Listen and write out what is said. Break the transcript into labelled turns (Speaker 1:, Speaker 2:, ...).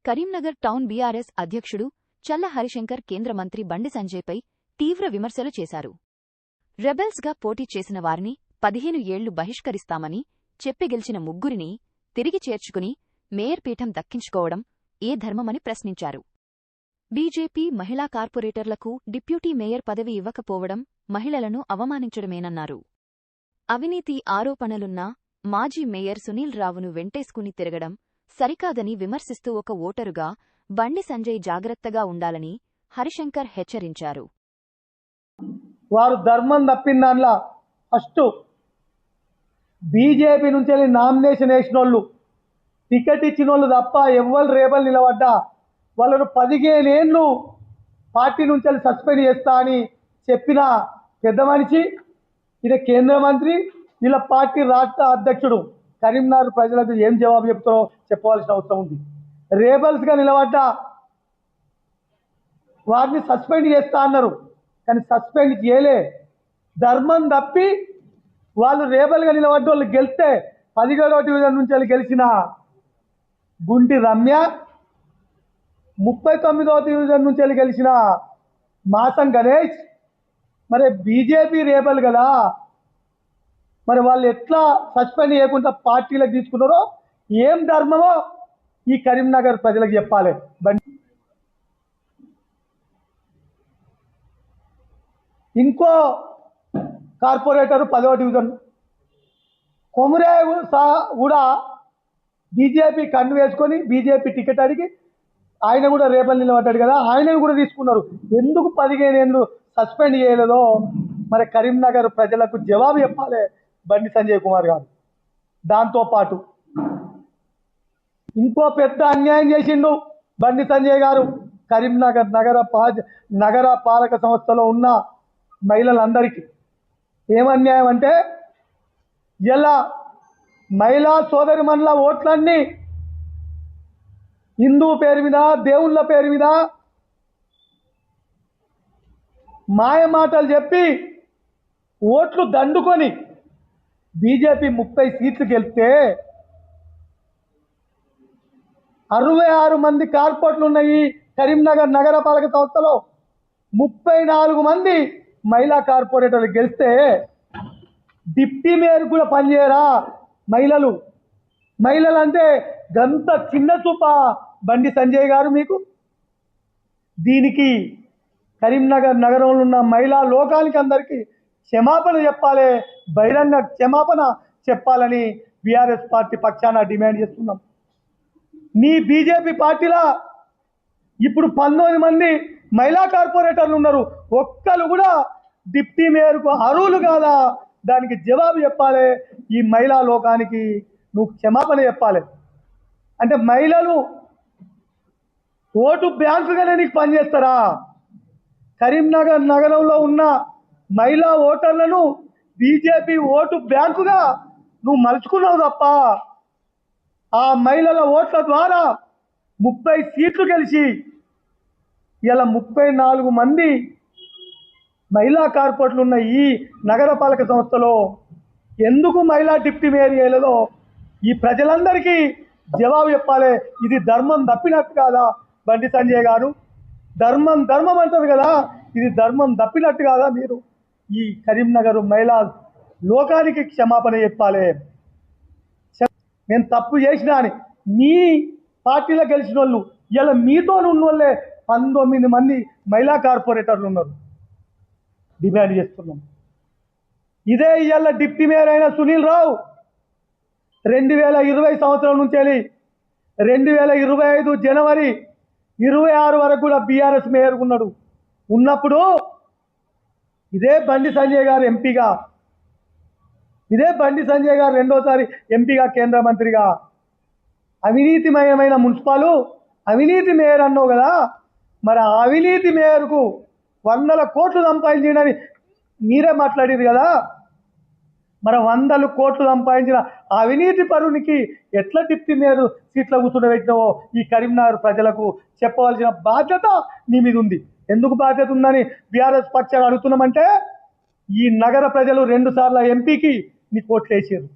Speaker 1: Karimnagar town BRS అధ్యక్షుడు చల్ల హరిశంకర్ కేంద్ర మంత్రి బండి సంజయ్పై తీవ్ర విమర్శలు చేశారు. రెబెల్స్గా పోటీ చేసిన వారిని 15 ఏళ్లు బహిష్కరిస్తామని చెప్పి గెలిచిన ముగ్గురిని తిరిగి చేర్చుకుని మేయర్ పీఠం దక్కించుకోవడం ఏ ధర్మమని ప్రశ్నించారు. బీజేపీ మహిళా కార్పొరేటర్లకు డిప్యూటీ మేయర్ పదవి ఇవ్వకపోవడం మహిళలను అవమానించడమేనన్నారు. అవినీతి ఆరోపణలున్న మాజీ మేయర్ సునీల్ రావును వెంటేసుకుని తిరగడం సరికాదని విమర్శిస్తూ ఒక ఓటరుగా బండి సంజయ్ జాగ్రత్తగా ఉండాలని హరిశంకర్ హెచ్చరించారు.
Speaker 2: వారు ధర్మం తప్పిందాన్లా ఫస్ట్ బీజేపీ నుంచి నామినేషన్ వేసిన వాళ్ళు, టికెట్ ఇచ్చిన వాళ్ళు తప్ప ఎవ్వరు రేపలు నిలబడ్డా వాళ్ళను 15 ఏళ్ళు పార్టీ నుంచి సస్పెండ్ చేస్తా అని చెప్పిన పెద్ద మనిషి, ఈయన కేంద్ర మంత్రి, వీళ్ళ పార్టీ రాష్ట్ర అధ్యక్షుడు. కరీంనగర్ ప్రజలకు ఏం జవాబు చెప్తారో చెప్పవలసిన అవసరం ఉంది. రేబల్స్గా నిలబడ్డ వారిని సస్పెండ్ చేస్తా అన్నారు, కానీ సస్పెండ్ చేయలే. ధర్మం తప్పి వాళ్ళు రేబల్గా నిలబడ్డ వాళ్ళు గెలిస్తే 17వ డివిజన్ నుంచి గెలిచిన గుంటి రమ్య, 39వ డివిజన్ నుంచి గెలిచిన మాసం గణేష్, మరి బీజేపీ రేబల్ కదా, మరి వాళ్ళు ఎట్లా సస్పెండ్ చేయకుండా పార్టీలకు తీసుకున్నారో ఏం ధర్మమో ఈ కరీంనగర్ ప్రజలకు చెప్పాలి. ఇంకో కార్పొరేటర్ 10వ డివిజన్ కొమురే కూడా బీజేపీ కన్ను వేసుకొని బీజేపీ టికెట్ అడిగి ఆయన కూడా రేపల్ నిలబడ్డాడు కదా, ఆయనను కూడా తీసుకున్నారు. ఎందుకు 15 ఏళ్ళు సస్పెండ్ చేయలేదో మరి కరీంనగర్ ప్రజలకు జవాబు చెప్పాలి బండి సంజయ్ కుమార్ గారు. దాంతోపాటు ఇంకో పెద్ద అన్యాయం చేసిండు బండి సంజయ్ గారు. కరీంనగర్ నగర పాలక సంస్థలో ఉన్న మహిళలందరికీ ఏమన్యాయం అంటే, ఇలా మహిళా సోదరిమణుల ఓట్లన్నీ హిందూ పేరు మీద, దేవుళ్ళ పేరు మీద మాయ మాటలు చెప్పి ఓట్లు దండుకొని బీజేపీ 30 సీట్లు గెలిస్తే 66 మంది కార్పొరేటర్లు ఉన్నాయి కరీంనగర్ నగరపాలక సంస్థలో. 34 మంది మహిళా కార్పొరేటర్లు గెలిస్తే డిప్టీ మేయర్ కూడా పనిచేయరా మహిళలు? మహిళలు అంటే గంత చిన్న చూప బండి సంజయ్ గారు మీకు? దీనికి కరీంనగర్ నగరంలో ఉన్న మహిళా లోకానికి అందరికీ క్షమాపణ చెప్పాలి, బహిరంగ క్షమాపణ చెప్పాలని బీఆర్ఎస్ పార్టీ పక్షాన డిమాండ్ చేస్తున్నాం. నీ బీజేపీ పార్టీలో ఇప్పుడు 19 మంది మహిళా కార్పొరేటర్లు ఉన్నారు, ఒక్కరు కూడా డిప్టీ మేయర్కు అర్హులు కాదా? దానికి జవాబు చెప్పాలి. ఈ మహిళా లోకానికి నువ్వు క్షమాపణ చెప్పాలి. అంటే మహిళలు ఓటు బ్యాంకుగానే నీకు పనిచేస్తారా? కరీంనగర్ నగరంలో ఉన్న మహిళా ఓటర్లను బీజేపీ ఓటు బ్యాంకుగా నువ్వు మలుచుకున్నావు తప్ప ఆ మహిళల ఓట్ల ద్వారా 30 సీట్లు గెలిచి ఇలా 34 మంది మహిళా కార్పొరేటర్లు ఉన్న ఈ నగరపాలక సంస్థలో ఎందుకు మహిళా డిప్యూటీ మేయర్ చేయలేదో ఈ ప్రజలందరికీ జవాబు చెప్పాలి. ఇది ధర్మం తప్పినట్టు కాదా బండి సంజయ్ గారు? ధర్మం అంటారు కదా, ఇది ధర్మం తప్పినట్టు కాదా? మీరు ఈ కరీంనగర్ మహిళా లోకానికి క్షమాపణ చెప్పాలి. నేను తప్పు చేసినా అని మీ పార్టీలో గెలిచిన వాళ్ళు ఇలా మీతో ఉన్న వాళ్ళే 19 మంది మహిళా కార్పొరేటర్లు ఉన్నారు. డిమాండ్ చేస్తున్నాం. ఇదే ఇవాళ డిప్యూటీ మేయర్ అయిన సునీల్ రావు 2020 సంవత్సరం నుంచి 2025 జనవరి 26 వరకు కూడా బీఆర్ఎస్ మేయర్ ఉన్నాడు. ఉన్నప్పుడు ఇదే బండి సంజయ్ గారు ఎంపీగా, ఇదే బండి సంజయ్ గారు రెండోసారి ఎంపీగా, కేంద్ర మంత్రిగా అవినీతిమయమైన మున్సిపాలు అవినీతి మేయర్ అన్నావు కదా, మరి ఆ అవినీతి మేయర్కు 100 కోట్లు సంపాదించిందని మీరే మాట్లాడారు కదా. మరి 100 కోట్లు సంపాదించిన అవినీతి పరునికి ఎట్లా డిప్యూటీ మేయర్ సీట్లో కూర్చుండబెట్టినావో ఈ కరీంనగర్ ప్రజలకు చెప్పవలసిన బాధ్యత నీ మీద ఉంది. ఎందుకు బాధ్యత ఉందని బీఆర్ఎస్ పక్షాన్ని అడుగుతున్నామంటే, ఈ నగర ప్రజలు 2 సార్లు ఎంపీకి నీకు ఓట్లు వేసారు.